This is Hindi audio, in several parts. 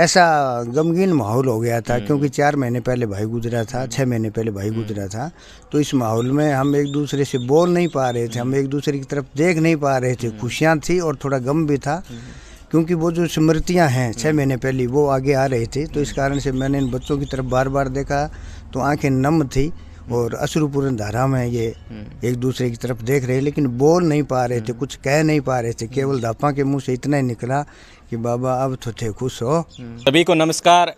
ऐसा गमगीन माहौल हो गया था, क्योंकि 4 महीने पहले भाई गुजरा था, 6 महीने पहले भाई गुजरा था। तो इस माहौल में हम एक दूसरे से बोल नहीं पा रहे थे, हम एक दूसरे की तरफ देख नहीं पा रहे थे। खुशियाँ थी और थोड़ा गम भी था, क्योंकि वो जो स्मृतियाँ हैं 6 महीने पहले वो आगे आ रही थी। तो इस कारण से मैंने इन बच्चों की तरफ बार बार देखा तो आंखें नम थी और अश्रुपूर्ण धारा में ये एक दूसरे की तरफ देख रहे, लेकिन बोल नहीं पा रहे थे, कुछ कह नहीं पा रहे थे। केवल दापा के मुंह से इतना ही निकला कि बाबा अब तो थे खुश हो। सभी को नमस्कार।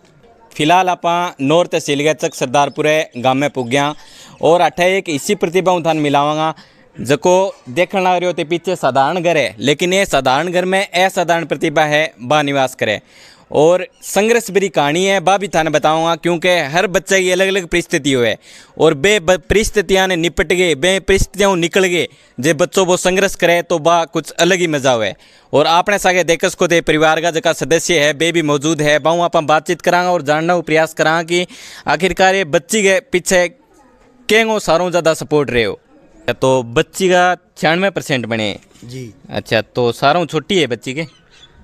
फिलहाल आपा नॉर्थ तहसील गचक सरदारपुरे गांव में पुग गया और अठे एक इसी प्रतिभा उठान मिलावांगा जको देखने लग रहे होते पीछे साधारण घर है, लेकिन ये साधारण घर में असाधारण प्रतिभा है बा निवास करे और संघर्ष भरी कहानी है बा भी थाने बताऊंगा, क्योंकि हर बच्चे की अलग अलग परिस्थिति है और बे परिस्थितियाँ ने निपट गए, बे परिस्थितियाँ निकल गए। जे बच्चों वो संघर्ष करे तो बा कुछ अलग ही मजा हुए। और आपने सागे देखस को थे परिवार का जगह सदस्य है बे भी मौजूद है, बाऊ आप बातचीत करांगा और जानना प्रयास करांगा कि आखिरकार ये बच्ची के पीछे केंगो सारों ज़्यादा सपोर्ट रहे हो। तो बच्ची का 96% बने जी। अच्छा, तो सारों छोटी है बच्ची के?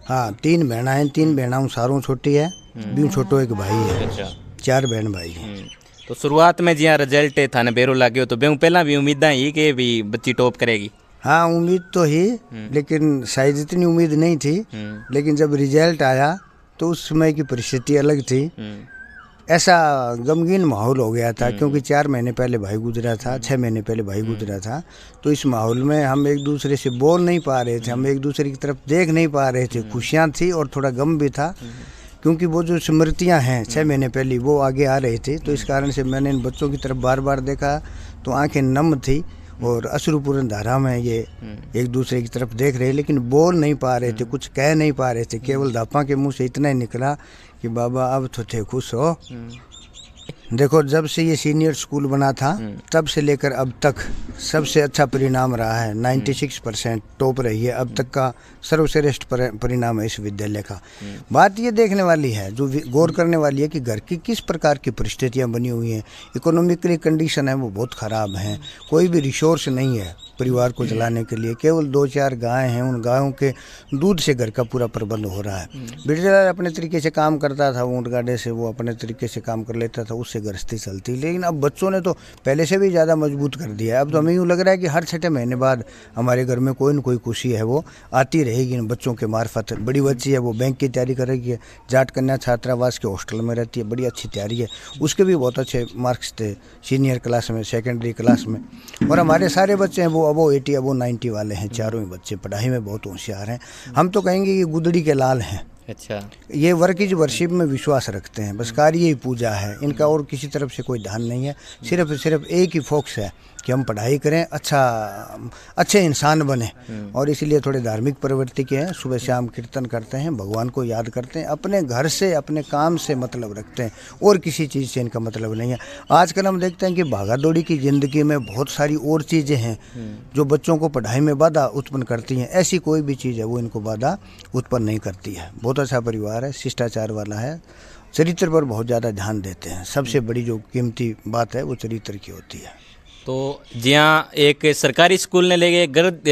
हाँ, 3 बहना है, 3 बहना सारों छोटी है, बीच छोटो एक भाई है। अच्छा, 4 बहन भाई हैं। तो शुरुआत में जिया रिजल्ट थाने बेरो लागे तो बेहू पहला भी उम्मीद ही कि भी बच्ची टॉप करेगी? हाँ, उम्मीद तो ही, लेकिन शायद इतनी उम्मीद नहीं थी। लेकिन जब रिजल्ट आया तो उस समय की परिस्थिति अलग थी। ऐसा गमगीन माहौल हो गया था, क्योंकि 4 महीने पहले भाई गुजरा था, 6 महीने पहले भाई गुजरा था। तो इस माहौल में हम एक दूसरे से बोल नहीं पा रहे थे, हम एक दूसरे की तरफ देख नहीं पा रहे थे। खुशियाँ थी और थोड़ा गम भी था, क्योंकि वो जो स्मृतियाँ हैं 6 महीने पहले वो आगे आ रही थी। तो इस कारण से मैंने इन बच्चों की तरफ बार बार देखा तो आंखें नम थी और अश्रुपूर्ण धारा में ये एक दूसरे की तरफ देख रहे, लेकिन बोल नहीं पा रहे थे, कुछ कह नहीं पा रहे थे। केवल दापा के मुंह से इतना ही निकला कि बाबा अब तो थे खुश हो। देखो, जब से ये सीनियर स्कूल बना था तब से लेकर अब तक सबसे अच्छा परिणाम रहा है। 96% टॉप रही है अब तक का सर्वश्रेष्ठ परिणाम है इस विद्यालय का। बात ये देखने वाली है, जो गौर करने वाली है कि घर की किस प्रकार की परिस्थितियां बनी हुई हैं। इकोनॉमिकली कंडीशन है वो बहुत ख़राब हैं, कोई भी रिसोर्स नहीं है परिवार को चलाने के लिए। केवल 2-4 गायें हैं, उन गायों के दूध से घर का पूरा प्रबंध हो रहा है। बिरजलाल अपने तरीके से काम करता था, ऊँट गाड़े से वो अपने तरीके से काम कर लेता था, उससे गृहस्थी चलती। लेकिन अब बच्चों ने तो पहले से भी ज़्यादा मजबूत कर दिया है। अब तो हमें यूँ लग रहा है कि हर 6 महीने बाद हमारे घर में कोई न कोई खुशी है वो आती रहेगी इन बच्चों के मार्फत। बड़ी बच्ची है वो बैंक की तैयारी कर रही है, जाट कन्या छात्रावास के हॉस्टल में रहती है, बड़ी अच्छी तैयारी है, उसके भी बहुत अच्छे मार्क्स थे सीनियर क्लास में, सेकेंडरी क्लास में। और हमारे सारे बच्चे हैं वो अबो 80 अबो 90 वाले हैं, चारों ही बच्चे पढ़ाई में बहुत होशियार हैं। हम तो कहेंगे कि गुदड़ी के लाल हैं। अच्छा, ये वर्क इज वर्शिप में विश्वास रखते हैं, बस कार्य ही पूजा है इनका, और किसी तरफ से कोई ध्यान नहीं है। सिर्फ एक ही फोकस है कि हम पढ़ाई करें, अच्छे इंसान बने। और इसीलिए थोड़े धार्मिक प्रवृत्ति के हैं, सुबह शाम कीर्तन करते हैं, भगवान को याद करते हैं, अपने घर से अपने काम से मतलब रखते हैं और किसी चीज़ से इनका मतलब नहीं है। आजकल हम देखते हैं कि भागा दौड़ी की ज़िंदगी में बहुत सारी और चीज़ें हैं जो बच्चों को पढ़ाई में बाधा उत्पन्न करती हैं। ऐसी कोई भी चीज़ है वो इनको बाधा उत्पन्न नहीं करती है। बहुत अच्छा परिवार है, शिष्टाचार वाला है, चरित्र पर बहुत ज़्यादा ध्यान देते हैं। सबसे बड़ी जो कीमती बात है वो चरित्र की होती है। तो जिया एक सरकारी स्कूल ने लेके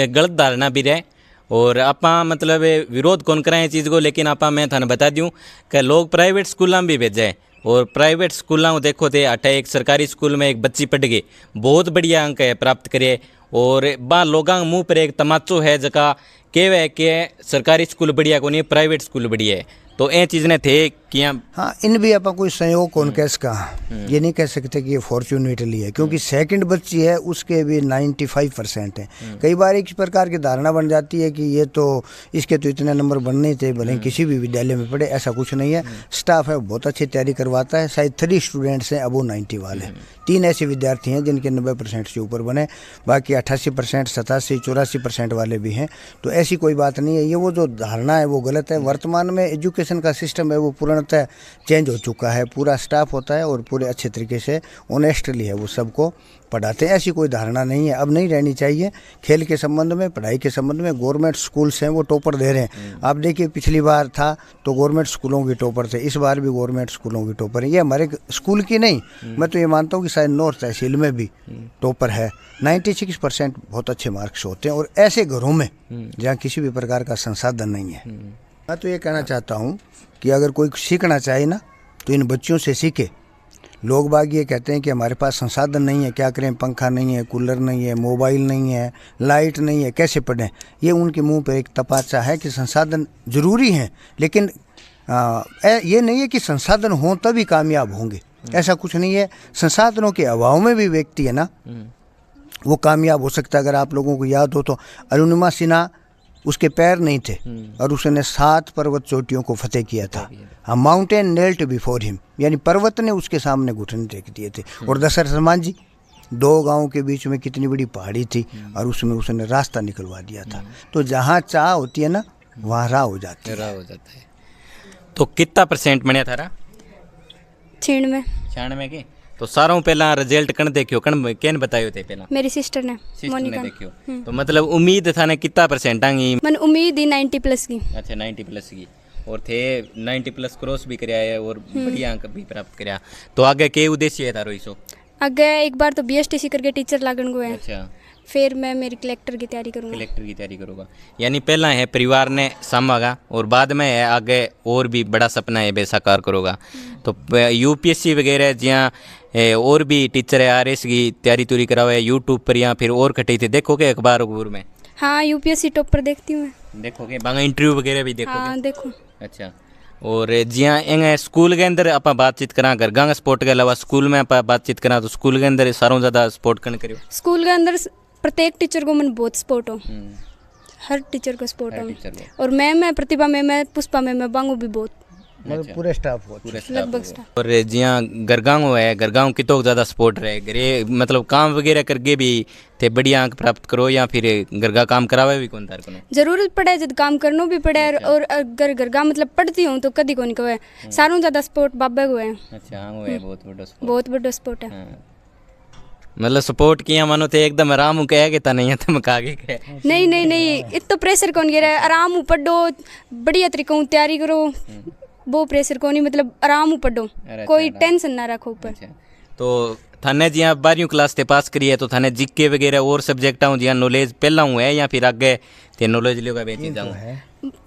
गलत धारणा भी रहे और आपा मतलब विरोध कौन कराए इस चीज़ को, लेकिन आपा मैं थाने बता दूं कि लोग प्राइवेट स्कूलों में भी भेजे और प्राइवेट स्कूलों को देखो थे अठे एक सरकारी स्कूल में एक बच्ची पढ़ गई, बहुत बढ़िया अंक है प्राप्त करे और बा लोगों मुँह पर एक तमाचो है जका कहवे कि सरकारी स्कूल बढ़िया को नहीं प्राइवेट स्कूल बढ़िया है। तो ये चीज़ ने थे कि हाँ, इन भी आप कोई संयोग कौन कैस का ये नहीं कह सकते कि ये फॉर्चुनेटली है, क्योंकि सेकंड बच्ची है उसके भी 95% है। कई बार एक प्रकार की धारणा बन जाती है कि ये तो इसके तो इतने नंबर बनने थे, भले किसी भी विद्यालय में पढ़े, ऐसा कुछ नहीं है। स्टाफ है बहुत अच्छी तैयारी करवाता है। शायद 3 स्टूडेंट्स हैं अबो 90 वाले, 3 ऐसे विद्यार्थी हैं जिनके 90% से ऊपर बने, बाकी 88%, 87, 84% वाले भी हैं। तो ऐसी कोई बात नहीं है। ये वो जो धारणा है वो गलत है। वर्तमान में एजुकेशन का सिस्टम है वो पूर्णतः चेंज हो चुका है। पूरा स्टाफ होता है और पूरे अच्छे तरीके से ऑनेस्टली है वो सबको पढ़ाते हैं। ऐसी कोई धारणा नहीं है, अब नहीं रहनी चाहिए। खेल के संबंध में, पढ़ाई के संबंध में गवर्नमेंट स्कूल्स हैं वो टॉपर दे रहे हैं। आप देखिए पिछली बार था तो गवर्नमेंट स्कूलों के टॉपर थे, इस बार भी गवर्नमेंट स्कूलों के टॉपर हैं। ये हमारे स्कूल की नहीं, मैं तो ये मानता हूँ कि शायद नॉर्थ तहसील में भी टॉपर है। 96% बहुत अच्छे मार्क्स होते हैं और ऐसे घरों में जहाँ किसी भी प्रकार का संसाधन नहीं है। मैं तो ये कहना चाहता हूँ कि अगर कोई सीखना चाहे ना तो इन बच्चों से सीखे। लोग बाग ये कहते हैं कि हमारे पास संसाधन नहीं है, क्या करें, पंखा नहीं है, कूलर नहीं है, मोबाइल नहीं है, लाइट नहीं है, कैसे पढ़ें। ये उनके मुंह पे एक तपाचा है कि संसाधन ज़रूरी हैं, लेकिन ये नहीं है कि संसाधन हों तभी कामयाब होंगे, ऐसा कुछ नहीं है। संसाधनों के अभाव में भी व्यक्ति है ना वो कामयाब हो सकता है। अगर आप लोगों को याद हो तो अरुणिमा सिन्हा, उसके पैर नहीं थे और उसने 7 पर्वत चोटियों को फतेह किया था। हम माउंटेन नेल्ट बिफोर हिम, यानी पर्वत ने उसके सामने घुटने टेक दिए थे। और दशरथ हनुमान जी, 2 गांवों के बीच में कितनी बड़ी पहाड़ी थी और उसमें उसने रास्ता निकलवा दिया था। तो जहाँ चाह होती है ना वहाँ राह हो जाती है। तो कितना परसेंट बने थारा? 96 के। तो सारों पहला रिजल्ट कण देखियो, कण केन बतायो थे पहला? मेरी सिस्टर ने मोनिका ने देखियो। तो मतलब उम्मीद था ने कितना परसेंट आंगी? मन उम्मीद ही 90 प्लस की। अच्छा 90 प्लस की, और थे 90 प्लस क्रॉस भी कराया है और बढ़िया अंक भी प्राप्त कराया। तो आगे के उद्देश्य है तारो इसो? आगे एक बार तो बीएसटीसी करके टीचर लागण को है। अच्छा, फिर मैं मेरी कलेक्टर की तैयारी करूँगा। कलेक्टर की तैयारी करूँगा, यानी पहला है परिवार ने संभागा और बाद में है आगे और भी बड़ा सपना है बेसाकार करोगा। तो यूपीएससी वगैरह जहाँ और भी टीचर है आरएस की तैयारी तुरी करावे यूट्यूब पर या फिर और कटी थी देखोगे अखबार उखबार में? हाँ, यूपीएससी टॉप पर देखती हूँ। देखोगे बांगा इंटरव्यू वगैरह भी देखोगे? हाँ देखो। अच्छा, और जियाँ एंग स्कूल के अंदर आप बातचीत करा घर गांग स्पोर्ट के अलावा स्कूल में आप बातचीत करा तो स्कूल के अंदर सारों ज़्यादा स्पोर्ट करने करियो? स्कूल के अंदर प्रत्येक टीचर को मन बहुत सपोर्ट हो, हर टीचर को सपोर्ट हो। और मैं प्रतिभा मैं पुष्पा मैं बांगू भी बहुत, मतलब पूरे स्टाफ हो, लगभग स्टाफ। और जियाँ गरगांव है, गरगांव की तो ज़्यादा सपोर्ट रहे घरे, मतलब काम वगैरह करके भी थे बढ़िया अंक प्राप्त करो या फिर गरगा काम करावे भी कौन तार को जरूरत पड़े जब काम करनो भी पड़े। और अगर गरगा मतलब पढ़ती हूँ तो कदी कौन कहे सारों ज़्यादा सपोर्ट बाबे को है। अच्छा, हाँ वो है बहुत बड़ा सपोर्ट है। मतलब सपोर्ट किया मानो थे एकदम आराम कह के नहीं है तुम आगे कहे नहीं इतना प्रेशर कौन गिरा है, आराम पढ़ो बढ़िया तरीकों तैयारी करो, वो प्रेशर को नहीं, मतलब आराम पढ़ो, कोई टेंशन ना रखो ऊपर। तो थाने जिया 12वीं क्लास ते पास करी है तो थाने जीके वगैरह और सब्जेक्ट आऊँ जिया नॉलेज पहला हूँ है या फिर आगे ते नॉलेज लियोगा बेची जाऊँ?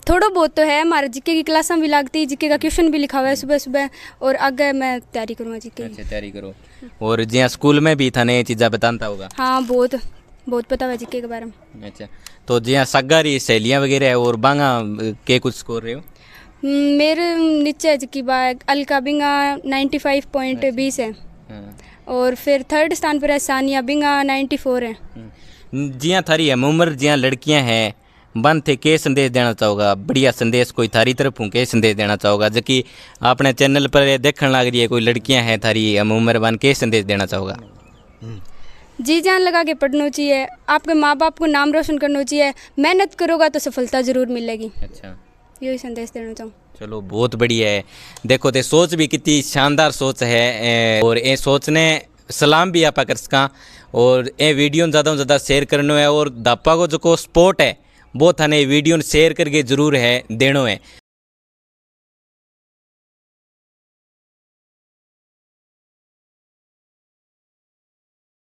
थोड़ा बहुत तो है, हमारे जीके की क्लास भी लगती, जीके का क्वेश्चन भी लिखा हुआ है सुबह सुबह, और आगे मैं तैयारी करूँगा जीके। अच्छा, तैयारी करो। और जिया स्कूल में भी थाने ये चीज़ें बताता होगा? हाँ, बहुत पता हुआ जीके के बारे में। अच्छा, तो जिया सगारी सहेलियाँ वगैरह है और बांगा के कुछ स्कोर रहे हो? मेरे नीचे की बात अलका बिंगा 95.20 है। और फिर 3rd स्थान पर है सानिया बिंगा 94 है। जियाँ थारी है उम्र जियाँ लड़कियाँ हैं बन थे के संदेश देना चाहोगा? बढ़िया संदेश कोई थारी तरफ हूँ के संदेश देना चाहोगा? जबकि अपने चैनल पर देखने लग रही है कोई लड़कियाँ हैं थारी उम्र बन के संदेश देना चाहोगा? जी जान लगा के पढ़ना चाहिए, आपके माँ बाप को नाम रोशन करना चाहिए, मेहनत करोगा तो सफलता जरूर मिलेगी। अच्छा, यही संदेश देना चाहूँ। चलो बहुत बढ़िया है। देखो ते सोच भी कितनी शानदार सोच है और ये सोच ने सलाम भी आपा कर सका और ये वीडियो ज़्यादा से ज़्यादा शेयर करना है और दापा को जो को सपोर्ट है वो थाने वीडियो शेयर करके जरूर है देनो है।